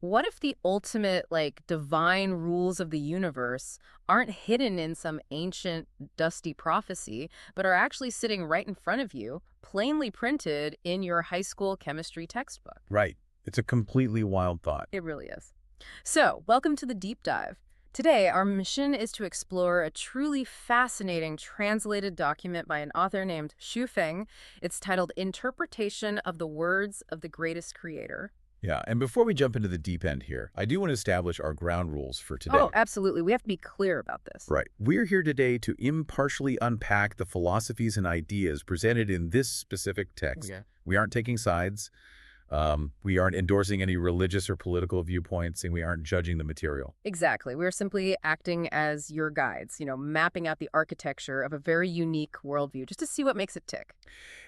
What if the ultimate, divine rules of the universe aren't hidden in some ancient, dusty prophecy, but are actually sitting right in front of you, plainly printed in your high school chemistry textbook? Right. It's a completely wild thought. It really is. So, welcome to the deep dive. Today, our mission is to explore a truly fascinating translated document by an author named Xu Feng. It's titled Interpretation of the Words of the Greatest Creator. Yeah, and before we jump into the deep end here, I do want to establish our ground rules for Oh, today. absolutely. We have to be clear about this. Right. We're here today to impartially unpack the philosophies and ideas presented in this specific text. Okay. We aren't taking sides. We aren't endorsing any religious or political viewpoints, and we aren't judging the material. Exactly. We're simply acting as your guides, mapping out the architecture of a very unique worldview just to see what makes it tick.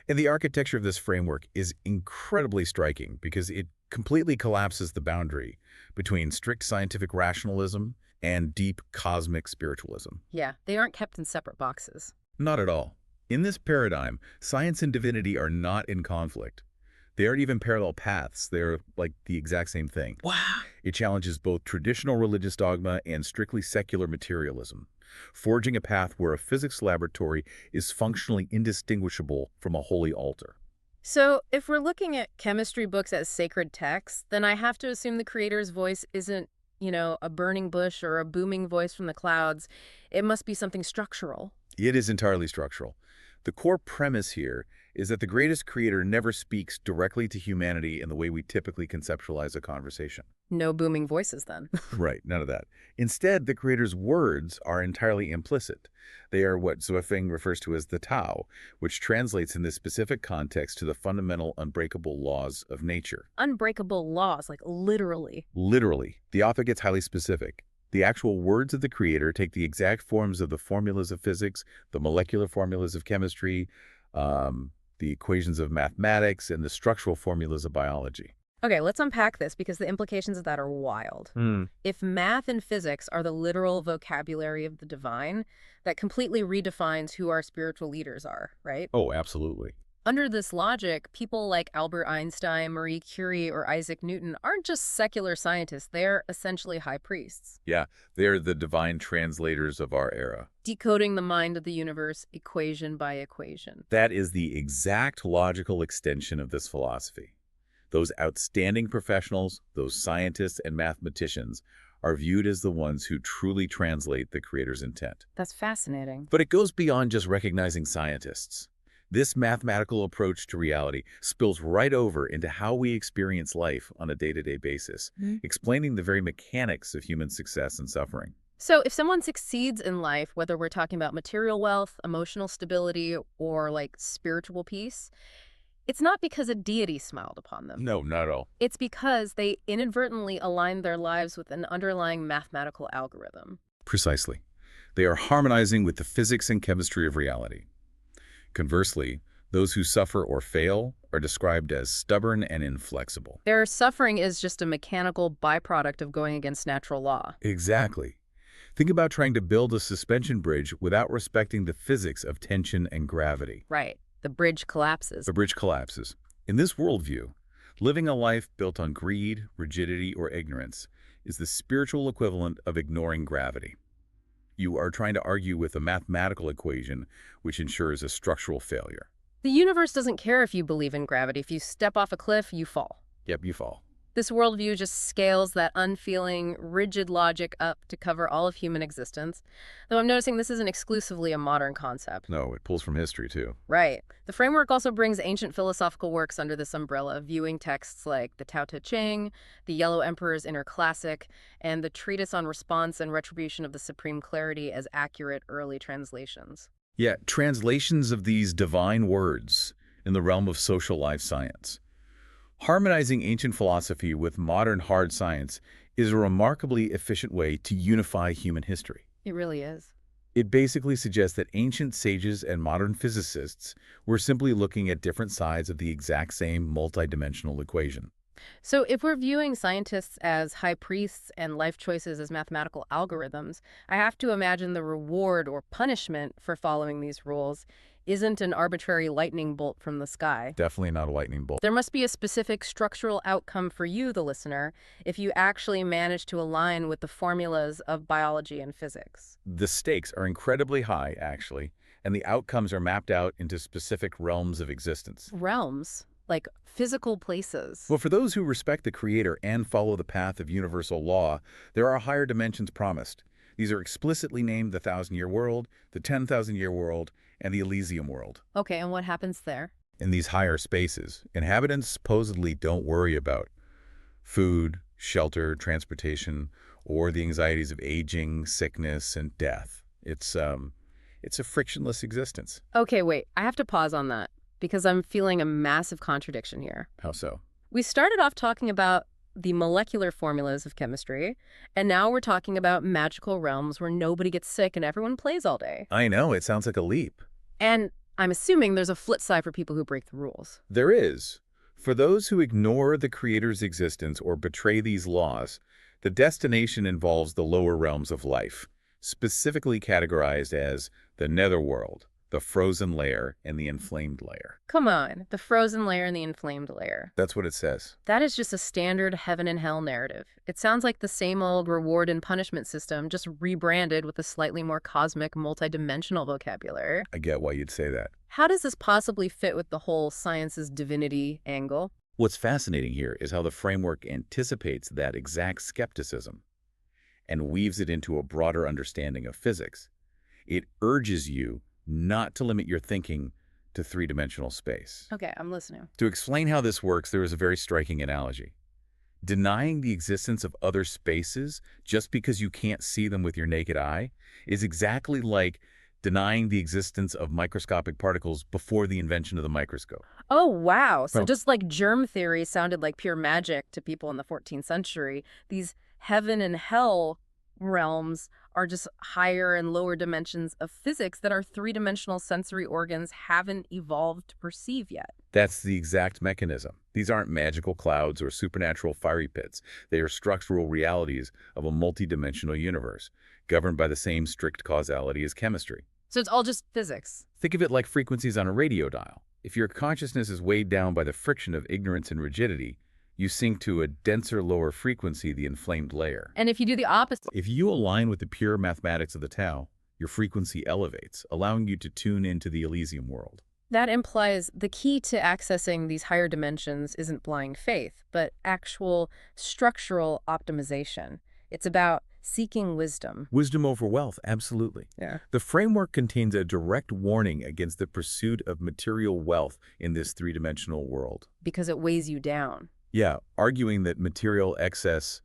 And the architecture of this framework is incredibly striking because it completely collapses the boundary between strict scientific rationalism and deep cosmic spiritualism. Yeah, they aren't kept in separate boxes. Not at all. In this paradigm, science and divinity are not in conflict. They aren't even parallel paths. They're like the exact same thing. Wow. It challenges both traditional religious dogma and strictly secular materialism, forging a path where a physics laboratory is functionally indistinguishable from a holy altar. So, if we're looking at chemistry books as sacred texts, then I have to assume the creator's voice isn't, a burning bush or a booming voice from the clouds. It must be something structural. It is entirely structural. The core premise here is that the greatest creator never speaks directly to humanity in the way we typically conceptualize a conversation. No booming voices, then. Right, none of that. Instead, the creator's words are entirely implicit. They are what Feng refers to as the Tao, which translates in this specific context to the fundamental unbreakable laws of nature. Unbreakable laws, like literally. Literally, the author gets highly specific. The actual words of the creator take the exact forms of the formulas of physics, the molecular formulas of chemistry, the equations of mathematics, and the structural formulas of biology. Okay, let's unpack this because the implications of that are wild. If math and physics are the literal vocabulary of the divine, that completely redefines who our spiritual leaders are, right? Oh, absolutely. Under this logic, people like Albert Einstein, Marie Curie, or Isaac Newton aren't just secular scientists, they're essentially high priests, Yeah, they're the divine translators of our era. decoding the mind of the universe equation by equation. That is the exact logical extension of this philosophy. Those outstanding professionals, those scientists and mathematicians, are viewed as the ones who truly translate the creator's intent. That's fascinating. But it goes beyond just recognizing scientists. This mathematical approach to reality spills right over into how we experience life on a day-to-day basis, explaining the very mechanics of human success and suffering. So if someone succeeds in life, whether we're talking about material wealth, emotional stability, or spiritual peace, it's not because a deity smiled upon them. No, not at all. It's because they inadvertently aligned their lives with an underlying mathematical algorithm. Precisely. They are harmonizing with the physics and chemistry of reality. Conversely, those who suffer or fail are described as stubborn and inflexible. Their suffering is just a mechanical byproduct of going against natural law. Exactly. Think about trying to build a suspension bridge without respecting the physics of tension and gravity. Right. The bridge collapses. The bridge collapses. In this worldview, living a life built on greed, rigidity, or ignorance is the spiritual equivalent of ignoring gravity. You are trying to argue with a mathematical equation which ensures a structural failure. The universe doesn't care if you believe in gravity. If you step off a cliff, you fall. Yep, you fall. This worldview just scales that unfeeling, rigid logic up to cover all of human existence. Though I'm noticing this isn't exclusively a modern concept. No, it pulls from history, too. Right. The framework also brings ancient philosophical works under this umbrella, viewing texts like the Tao Te Ching, the Yellow Emperor's Inner Classic, and the Treatise on Response and Retribution of the Supreme Clarity as accurate early translations. Yeah, translations of these divine words in the realm of social life science. Harmonizing ancient philosophy with modern hard science is a remarkably efficient way to unify human history. It really is. It basically suggests that ancient sages and modern physicists were simply looking at different sides of the exact same multidimensional equation. So if we're viewing scientists as high priests and life choices as mathematical algorithms, I have to imagine the reward or punishment for following these rules isn't an arbitrary lightning bolt from the sky. Definitely not a lightning bolt. There must be a specific structural outcome for you, the listener, if you actually manage to align with the formulas of biology and physics. The stakes are incredibly high, actually, and the outcomes are mapped out into specific realms of existence. Realms, like physical places. Well, for those who respect the Creator and follow the path of universal law, there are higher dimensions promised. These are explicitly named the 1,000-year world, the 10,000-year world, and the Elysium world. Okay, and what happens there? In these higher spaces, inhabitants supposedly don't worry about food, shelter, transportation, or the anxieties of aging, sickness, and death. It's a frictionless existence. Okay, wait, I have to pause on that because I'm feeling a massive contradiction here. How so? We started off talking about the molecular formulas of chemistry, and now we're talking about magical realms where nobody gets sick and everyone plays all day. I know, it sounds like a leap. And I'm assuming there's a flip side for people who break the rules. There is. For those who ignore the Creator's existence or betray these laws, the destination involves the lower realms of life, specifically categorized as the netherworld, the frozen layer, and the inflamed layer. Come on, the frozen layer and the inflamed layer. That's what it says. That is just a standard heaven and hell narrative. It sounds like the same old reward and punishment system, just rebranded with a slightly more cosmic, multidimensional vocabulary. I get why you'd say that. How does this possibly fit with the whole science's divinity angle? What's fascinating here is how the framework anticipates that exact skepticism and weaves it into a broader understanding of physics. It urges you not to limit your thinking to three-dimensional space. Okay, I'm listening. To explain how this works, there is a very striking analogy. Denying the existence of other spaces just because you can't see them with your naked eye is exactly like denying the existence of microscopic particles before the invention of the microscope. Oh, wow. So Well- just like germ theory sounded like pure magic to people in the 14th century, these heaven and hell realms are just higher and lower dimensions of physics that our three-dimensional sensory organs haven't evolved to perceive yet. That's the exact mechanism. These aren't magical clouds or supernatural fiery pits. They are structural realities of a multidimensional universe, governed by the same strict causality as chemistry. So it's all just physics. Think of it like frequencies on a radio dial. If your consciousness is weighed down by the friction of ignorance and rigidity, you sink to a denser, lower frequency, the inflamed layer. And if you do the opposite, If you align with the pure mathematics of the Tao, your frequency elevates, allowing you to tune into the Elysium world. that implies the key to accessing these higher dimensions isn't blind faith, but actual structural optimization. It's about seeking wisdom. Wisdom over wealth, absolutely. Yeah. The framework contains a direct warning against the pursuit of material wealth in this three-dimensional world. Because it weighs you down. Yeah, arguing that material excess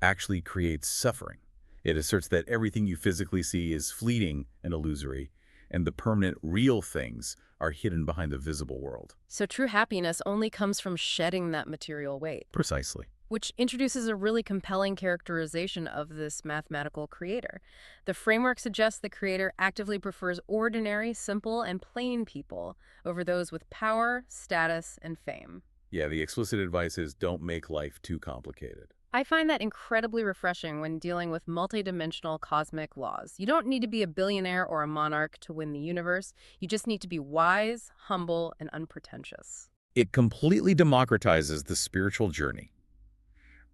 actually creates suffering. It asserts that everything you physically see is fleeting and illusory, and the permanent, real things are hidden behind the visible world. So true happiness only comes from shedding that material weight, Precisely. which introduces a really compelling characterization of this mathematical creator. The framework suggests the creator actively prefers ordinary, simple, and plain people over those with power, status, and fame. Yeah, the explicit advice is don't make life too complicated. I find that incredibly refreshing when dealing with multidimensional cosmic laws. You don't need to be a billionaire or a monarch to win the universe. You just need to be wise, humble, and unpretentious. It completely democratizes the spiritual journey.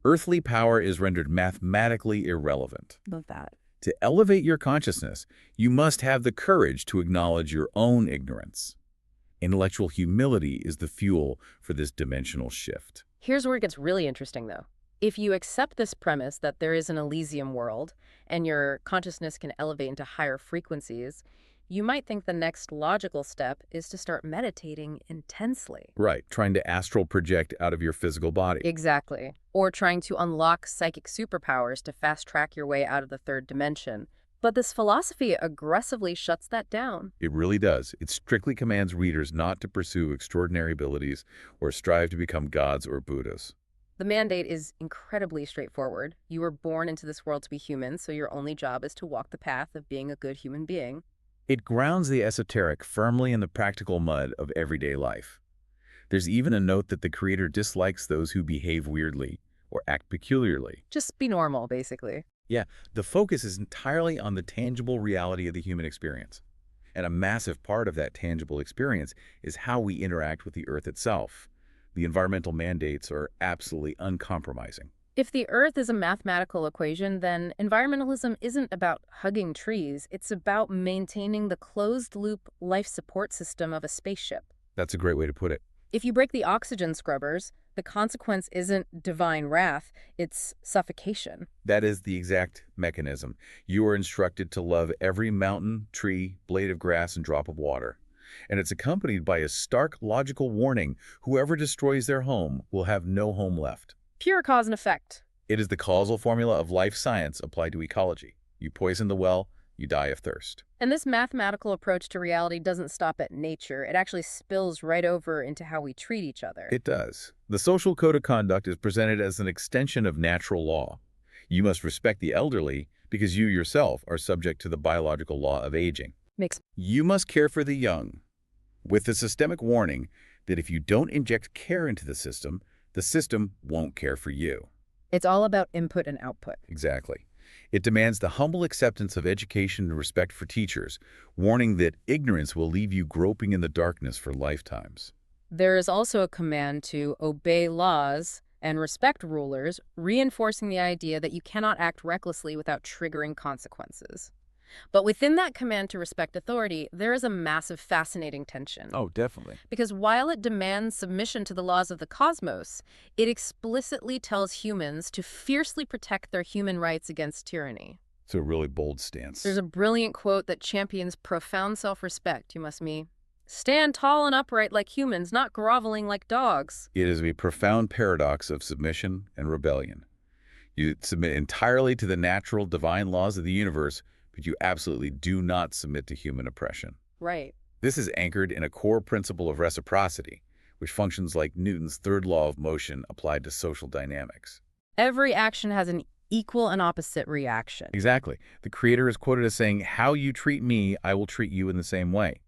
Earthly power is rendered mathematically irrelevant. Love that. To elevate your consciousness, you must have the courage to acknowledge your own ignorance. Intellectual humility is the fuel for this dimensional shift. Here's where it gets really interesting, though. If you accept this premise that there is an Elysium world and your consciousness can elevate into higher frequencies, you might think the next logical step is to start meditating intensely. Right, trying to astral project out of your physical body. Exactly. Or trying to unlock psychic superpowers to fast-track your way out of the third dimension. But this philosophy aggressively shuts that down. It really does. It strictly commands readers not to pursue extraordinary abilities or strive to become gods or Buddhas. The mandate is incredibly straightforward. You were born into this world to be human, so your only job is to walk the path of being a good human being. It grounds the esoteric firmly in the practical mud of everyday life. There's even a note that the creator dislikes those who behave weirdly or act peculiarly. Just be normal, basically. Yeah, the focus is entirely on the tangible reality of the human experience. And a massive part of that tangible experience is how we interact with the Earth itself. The environmental mandates are absolutely uncompromising. If the Earth is a mathematical equation, then environmentalism isn't about hugging trees. It's about maintaining the closed-loop life support system of a spaceship. That's a great way to put it. If you break the oxygen scrubbers, the consequence isn't divine wrath, it's suffocation. That is the exact mechanism. You are instructed to love every mountain, tree, blade of grass, and drop of water. And it's accompanied by a stark logical warning: whoever destroys their home will have no home left. Pure cause and effect. It is the causal formula of life science applied to ecology. You poison the well, you die of thirst. And this mathematical approach to reality doesn't stop at nature. It actually spills right over into how we treat each other. It does. The social code of conduct is presented as an extension of natural law. You must respect the elderly because you yourself are subject to the biological law of aging. Makes You must care for the young, with the systemic warning that if you don't inject care into the system won't care for you. It's all about input and output. Exactly. It demands the humble acceptance of education and respect for teachers, warning that ignorance will leave you groping in the darkness for lifetimes. There is also a command to obey laws and respect rulers, reinforcing the idea that you cannot act recklessly without triggering consequences. But within that command to respect authority, there is a massive, fascinating tension. Oh, definitely. Because while it demands submission to the laws of the cosmos, it explicitly tells humans to fiercely protect their human rights against tyranny. It's a really bold stance. There's a brilliant quote that champions profound self-respect. You must stand tall and upright like humans, not groveling like dogs. It is a profound paradox of submission and rebellion. You submit entirely to the natural divine laws of the universe, but you absolutely do not submit to human oppression. Right. This is anchored in a core principle of reciprocity, which functions like Newton's third law of motion applied to social dynamics. Every action has an equal and opposite reaction. Exactly. The creator is quoted as saying, "How you treat me, I will treat you in the same way."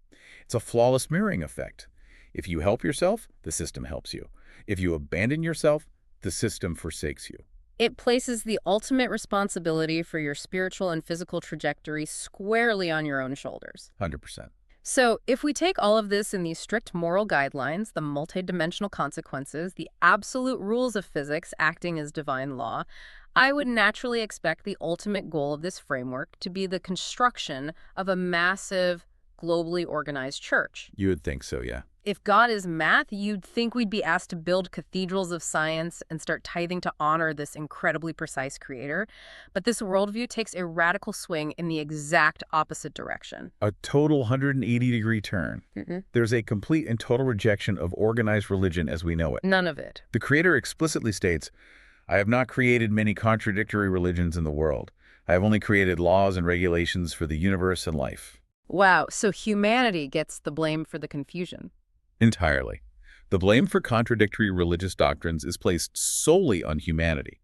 It's a flawless mirroring effect. If you help yourself, the system helps you. If you abandon yourself, the system forsakes you. It places the ultimate responsibility for your spiritual and physical trajectory squarely on your own shoulders. 100%. So, if we take all of this in these strict moral guidelines, the multidimensional consequences, the absolute rules of physics acting as divine law, I would naturally expect the ultimate goal of this framework to be the construction of a massive, globally organized church. You would think so, yeah. If God is math, you'd think we'd be asked to build cathedrals of science and start tithing to honor this incredibly precise creator. But this worldview takes a radical swing in the exact opposite direction. A total 180-degree turn. There's a complete and total rejection of organized religion as we know it. None of it. The creator explicitly states, "I have not created many contradictory religions in the world. I have only created laws and regulations for the universe and life." Wow, so humanity gets the blame for the confusion. Entirely. The blame for contradictory religious doctrines is placed solely on humanity.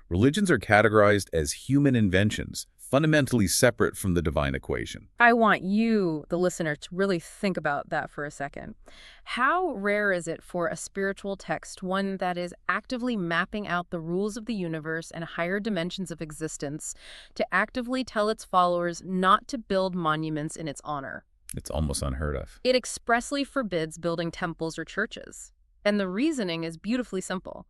Religions are categorized as human inventions, fundamentally separate from the divine equation. I want you, the listener, to really think about that for a second. How rare is it for a spiritual text, one that is actively mapping out the rules of the universe and higher dimensions of existence, to actively tell its followers not to build monuments in its honor? It's almost unheard of. It expressly forbids building temples or churches. And the reasoning is beautifully simple.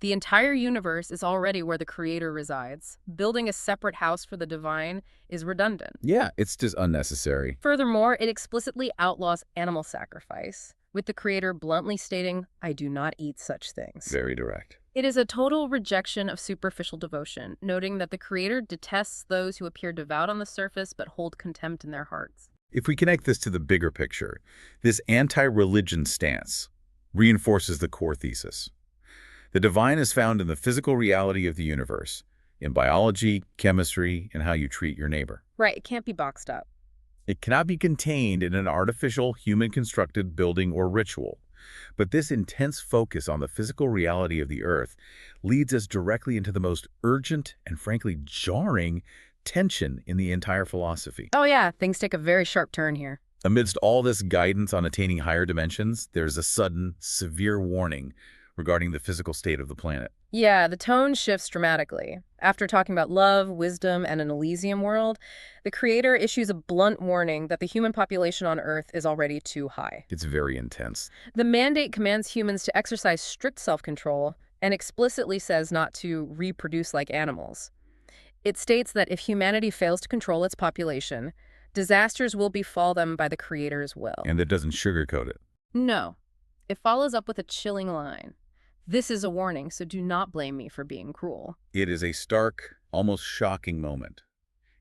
The entire universe is already where the creator resides. Building a separate house for the divine is redundant. Yeah, it's just unnecessary. Furthermore, it explicitly outlaws animal sacrifice, with the creator bluntly stating, "I do not eat such things." Very direct. It is a total rejection of superficial devotion, noting that the creator detests those who appear devout on the surface but hold contempt in their hearts. If we connect this to the bigger picture, this anti-religion stance reinforces the core thesis. The divine is found in the physical reality of the universe, in biology, chemistry, and how you treat your neighbor. Right, it can't be boxed up. It cannot be contained in an artificial, human-constructed building or ritual. But this intense focus on the physical reality of the earth leads us directly into the most urgent and frankly jarring tension in the entire philosophy. Oh yeah, things take a very sharp turn here. Amidst all this guidance on attaining higher dimensions, there's a sudden, severe warning regarding the physical state of the planet. Yeah, the tone shifts dramatically. After talking about love, wisdom, and an Elysium world, the creator issues a blunt warning that the human population on Earth is already too high. It's very intense. The mandate commands humans to exercise strict self-control and explicitly says not to reproduce like animals. It states that if humanity fails to control its population, disasters will befall them by the creator's will. And that doesn't sugarcoat it. No. It follows up with a chilling line. This is a warning, so do not blame me for being cruel. It is a stark, almost shocking moment.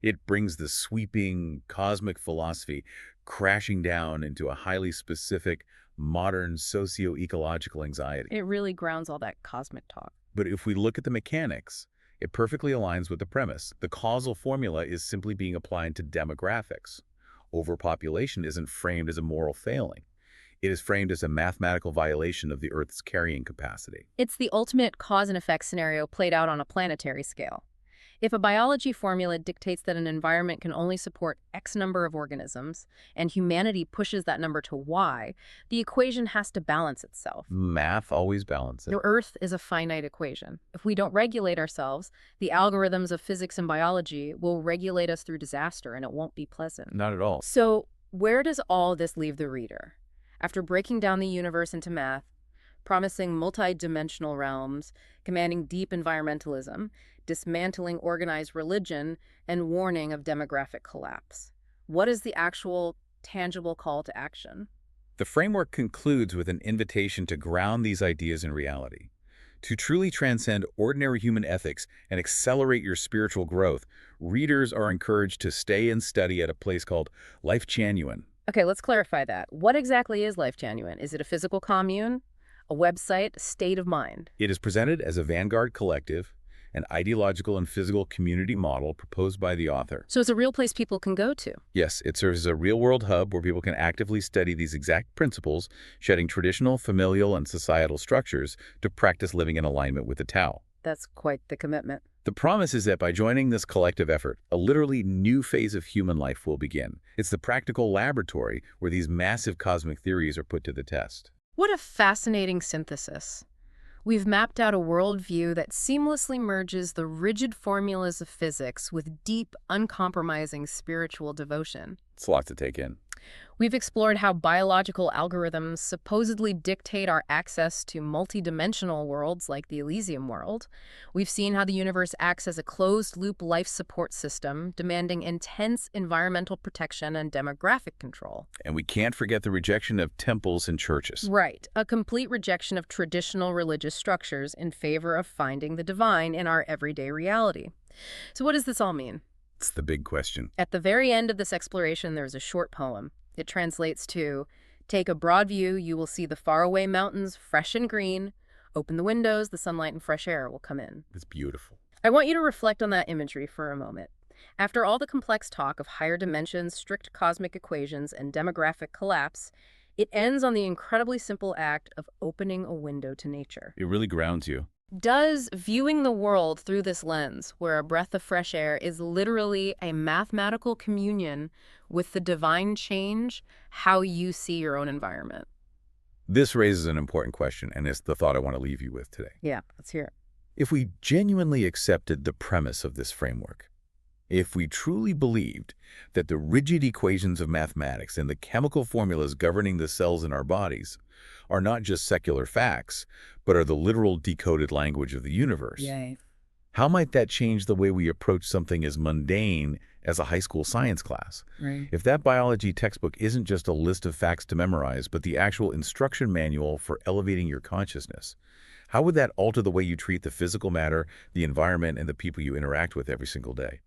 It brings the sweeping, cosmic philosophy crashing down into a highly specific, modern socio-ecological anxiety. It really grounds all that cosmic talk. But if we look at the mechanics, it perfectly aligns with the premise. The causal formula is simply being applied to demographics. Overpopulation isn't framed as a moral failing. It is framed as a mathematical violation of the Earth's carrying capacity. It's the ultimate cause and effect scenario played out on a planetary scale. If a biology formula dictates that an environment can only support X number of organisms, and humanity pushes that number to Y, the equation has to balance itself. Math always balances. The Earth is a finite equation. If we don't regulate ourselves, the algorithms of physics and biology will regulate us through disaster, and it won't be pleasant. Not at all. So, where does all this leave the reader? After breaking down the universe into math, promising multi-dimensional realms, commanding deep environmentalism, dismantling organized religion, and warning of demographic collapse, what is the actual, tangible call to action? The framework concludes with an invitation to ground these ideas in reality. To truly transcend ordinary human ethics and accelerate your spiritual growth, readers are encouraged to stay and study at a place called Lifechanyuan. Okay, let's clarify that. What exactly is Lifechanyuan? Is it a physical commune, a website, a state of mind? It is presented as a vanguard collective, an ideological and physical community model proposed by the author. So it's a real place people can go to. Yes, it serves as a real-world hub where people can actively study these exact principles, shedding traditional, familial, and societal structures to practice living in alignment with the Tao. That's quite the commitment. The promise is that by joining this collective effort, a literally new phase of human life will begin. It's the practical laboratory where these massive cosmic theories are put to the test. What a fascinating synthesis. We've mapped out a worldview that seamlessly merges the rigid formulas of physics with deep, uncompromising spiritual devotion. It's a lot to take in. We've explored how biological algorithms supposedly dictate our access to multidimensional worlds like the Elysium world. We've seen how the universe acts as a closed-loop life support system, demanding intense environmental protection and demographic control. And we can't forget the rejection of temples and churches. Right, a complete rejection of traditional religious structures in favor of finding the divine in our everyday reality. So what does this all mean? It's the big question. At the very end of this exploration, there's a short poem. It translates to, take a broad view, you will see the faraway mountains fresh and green. Open the windows, the sunlight and fresh air will come in. It's beautiful. I want you to reflect on that imagery for a moment. After all the complex talk of higher dimensions, strict cosmic equations, and demographic collapse, it ends on the incredibly simple act of opening a window to nature. It really grounds you. Does viewing the world through this lens, where a breath of fresh air is literally a mathematical communion with the divine, change how you see your own environment? This raises an important question, and it's the thought I want to leave you with today. Yeah, let's hear it. If we genuinely accepted the premise of this framework, if we truly believed that the rigid equations of mathematics and the chemical formulas governing the cells in our bodies are not just secular facts, but are the literal decoded language of the universe, Yay. how might that change the way we approach something as mundane as a high school science class? Right. If that biology textbook isn't just a list of facts to memorize, but the actual instruction manual for elevating your consciousness, how would that alter the way you treat the physical matter, the environment, and the people you interact with every single day?